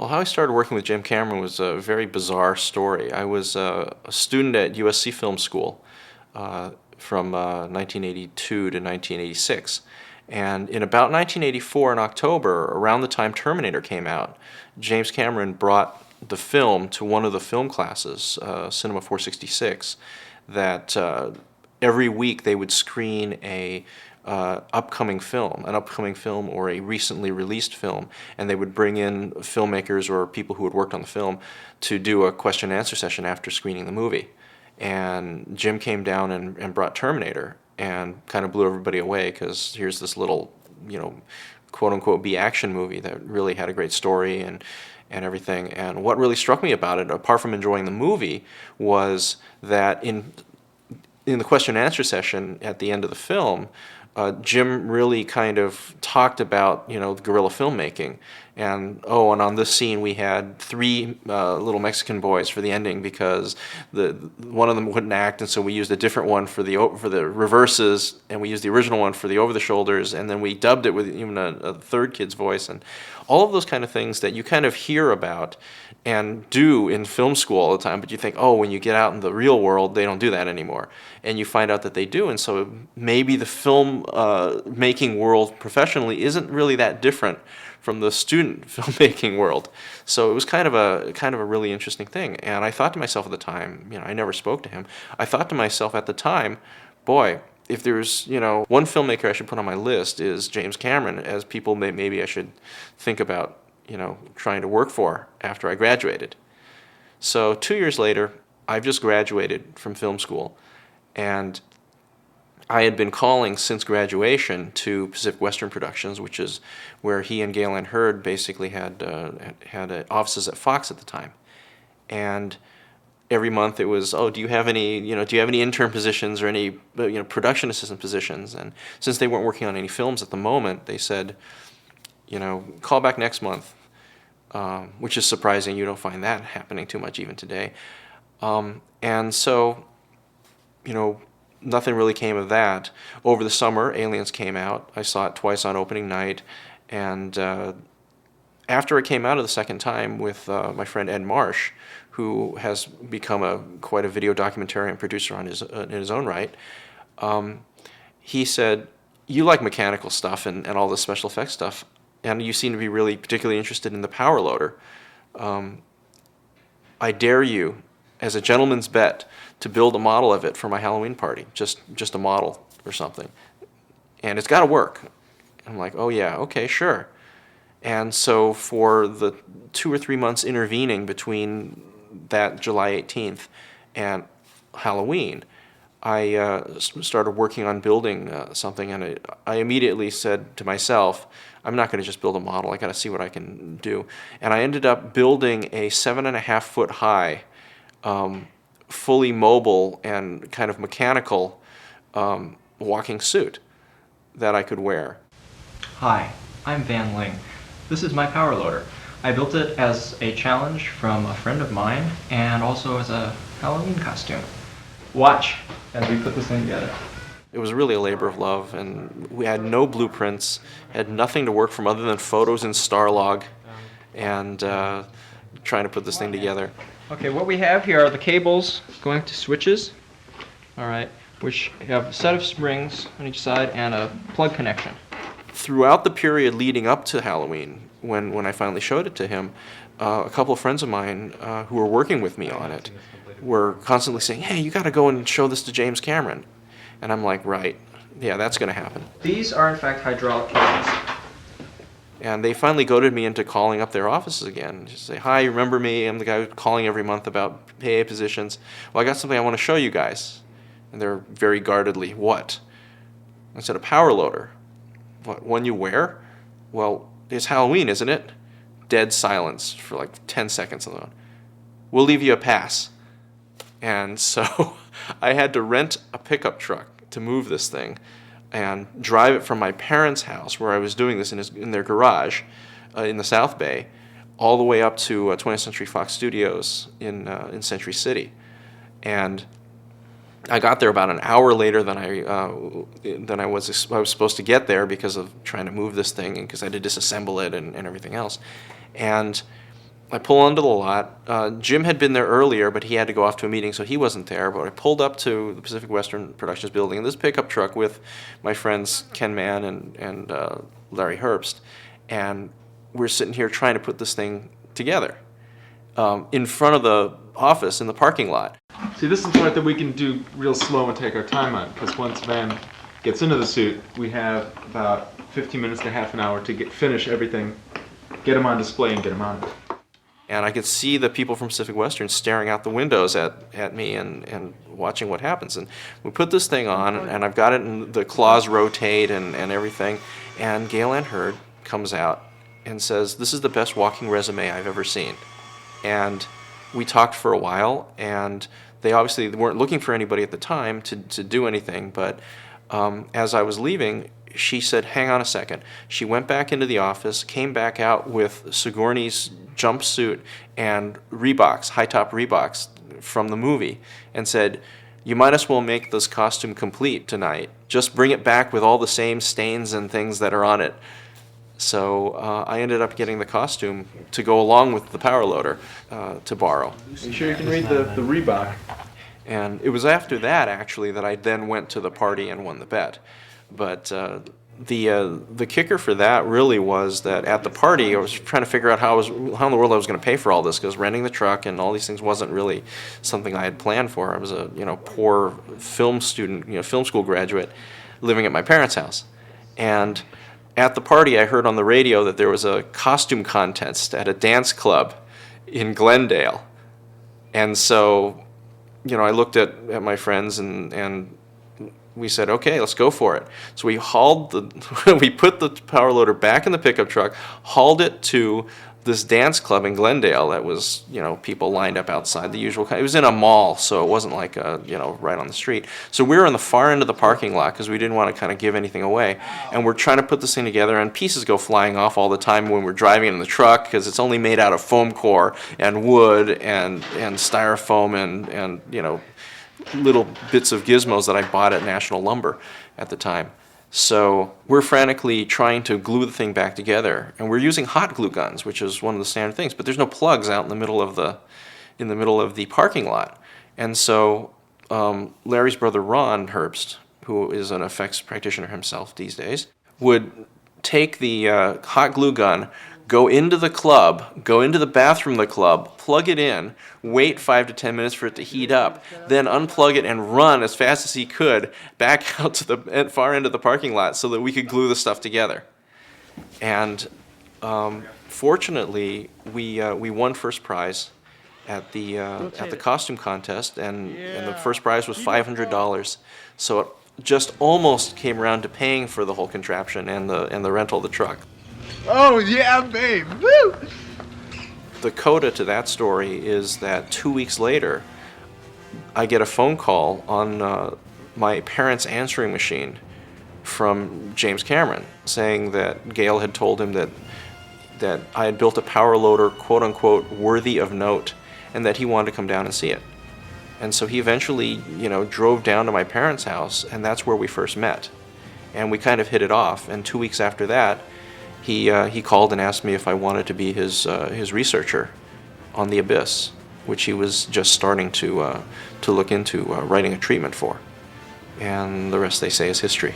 Well, how I started working with James Cameron was a very bizarre story. I was a student at USC Film School from 1982 to 1986. And in about 1984 in October, around the time Terminator came out, James Cameron brought the film to one of the film classes, Cinema 466, that every week they would screen an upcoming film or a recently released film, and they would bring in filmmakers or people who had worked on the film to do a question and answer session after screening the movie. And Jim came down and brought Terminator and kind of blew everybody away, because here's this little, quote-unquote B-action movie that really had a great story and everything. And what really struck me about it, apart from enjoying the movie, was that in the question and answer session at the end of the film, Jim really kind of talked about, guerrilla filmmaking. And on this scene we had three little Mexican boys for the ending, because one of them wouldn't act, and so we used a different one for the reverses, and we used the original one for the over the shoulders, and then we dubbed it with even a third kid's voice, and all of those kind of things that you kind of hear about and do in film school all the time, but you think, when you get out in the real world, they don't do that anymore. And you find out that they do, and so maybe the film making world professionally isn't really that different from the student filmmaking world. So it was kind of a really interesting thing. And I thought to myself at the time, I never spoke to him. I thought to myself at the time, boy, if there's one filmmaker I should put on my list is James Cameron, as people maybe I should think about trying to work for after I graduated. So 2 years later, I've just graduated from film school, and I had been calling since graduation to Pacific Western Productions, which is where he and Galen Hurd basically had offices at Fox at the time. And every month it was, do you have any intern positions or any production assistant positions? And since they weren't working on any films at the moment, they said, call back next month, which is surprising. You don't find that happening too much even today. And so, nothing really came of that. Over the summer, Aliens came out. I saw it twice on opening night, and after it came out of the second time with my friend Ed Marsh, who has become quite a video documentarian producer in his own right, he said, "You like mechanical stuff and all this special effects stuff, and you seem to be really particularly interested in the power loader. I dare you, as a gentleman's bet, to build a model of it for my Halloween party, just a model or something. And it's got to work." I'm like, "Oh yeah, okay, sure." And so for the 2 or 3 months intervening between that July 18th and Halloween, I started working on building something, and I immediately said to myself, I'm not going to just build a model, I got to see what I can do. And I ended up building a 7.5 foot high, fully mobile and kind of mechanical walking suit that I could wear. Hi, I'm Van Ling. This is my power loader. I built it as a challenge from a friend of mine and also as a Halloween costume. Watch as we put this thing together. It was really a labor of love, and we had no blueprints, had nothing to work from other than photos in Starlog, and trying to put this thing together. Okay, what we have here are the cables going to switches, alright, which have a set of springs on each side and a plug connection. Throughout the period leading up to Halloween, when I finally showed it to him, a couple of friends of mine who were working with me on it were constantly saying, "Hey, you got to go and show this to James Cameron." And I'm like, right, yeah, that's going to happen. These are in fact hydraulic cables. And they finally goaded me into calling up their offices again. Just say, "Hi, you remember me? I'm the guy who's calling every month about PA positions. Well, I got something I want to show you guys." And they're very guardedly, "What?" I said, "A power loader." "What, one you wear?" "Well, it's Halloween, isn't it?" Dead silence for like 10 seconds on the phone. "We'll leave you a pass." And so I had to rent a pickup truck to move this thing and drive it from my parents' house, where I was doing this in their garage in the South Bay, all the way up to 20th Century Fox Studios in Century City. And I got there about an hour later than I was supposed to get there, because of trying to move this thing and because I had to disassemble it and everything else. And I pull onto the lot. Jim had been there earlier, but he had to go off to a meeting, so he wasn't there. But I pulled up to the Pacific Western Productions building in this pickup truck with my friends Ken Mann and Larry Herbst, and we're sitting here trying to put this thing together in front of the office in the parking lot. See, this is the part that we can do real slow and take our time on, because once Van gets into the suit, we have about 15 minutes to half an hour to finish everything, get him on display, and get him on. And I could see the people from Pacific Western staring out the windows at me and watching what happens. And we put this thing on, and I've got it, and the claws rotate and everything. And Gale Anne Hurd comes out and says, "This is the best walking resume I've ever seen." And we talked for a while, and they obviously weren't looking for anybody at the time to do anything. But as I was leaving, she said, "Hang on a second." She went back into the office, came back out with Sigourney's jumpsuit and Reeboks, high-top Reeboks from the movie, and said, "You might as well make this costume complete tonight. Just bring it back with all the same stains and things that are on it." So I ended up getting the costume to go along with the power loader to borrow. Make sure you can read the Reebok. And it was after that, actually, that I then went to the party and won the bet. But the kicker for that really was that at the party, I was trying to figure out how in the world I was going to pay for all this, because renting the truck and all these things wasn't really something I had planned for. I was a poor film student, film school graduate, living at my parents' house. And at the party, I heard on the radio that there was a costume contest at a dance club in Glendale. And so, I looked at my friends and we said, "Okay, let's go for it." So we we put the power loader back in the pickup truck, hauled it to this dance club in Glendale that was, people lined up outside the usual kind. It was in a mall, so it wasn't like, right on the street. So we were in the far end of the parking lot because we didn't want to kind of give anything away. And we're trying to put this thing together, and pieces go flying off all the time when we're driving in the truck, because it's only made out of foam core and wood and styrofoam and little bits of gizmos that I bought at National Lumber at the time. So we're frantically trying to glue the thing back together, and we're using hot glue guns, which is one of the standard things. But there's no plugs out in the middle of the parking lot, and so Larry's brother Ron Herbst, who is an effects practitioner himself these days, would take the hot glue gun, go into the club, go into the bathroom of the club, plug it in, wait 5 to 10 minutes for it to heat up, then unplug it and run as fast as he could back out to the far end of the parking lot so that we could glue the stuff together. And fortunately, we won first prize at the costume contest, and the first prize was $500. So it just almost came around to paying for the whole contraption and the rental of the truck. Oh, yeah, babe. Woo! The coda to that story is that 2 weeks later, I get a phone call on my parents' answering machine from James Cameron saying that Gale had told him that I had built a power loader, quote unquote, worthy of note, and that he wanted to come down and see it. And so he eventually, drove down to my parents' house, and that's where we first met. And we kind of hit it off, and 2 weeks after that, he called and asked me if I wanted to be his researcher on The Abyss, which he was just starting to look into writing a treatment for. And the rest, they say, is history.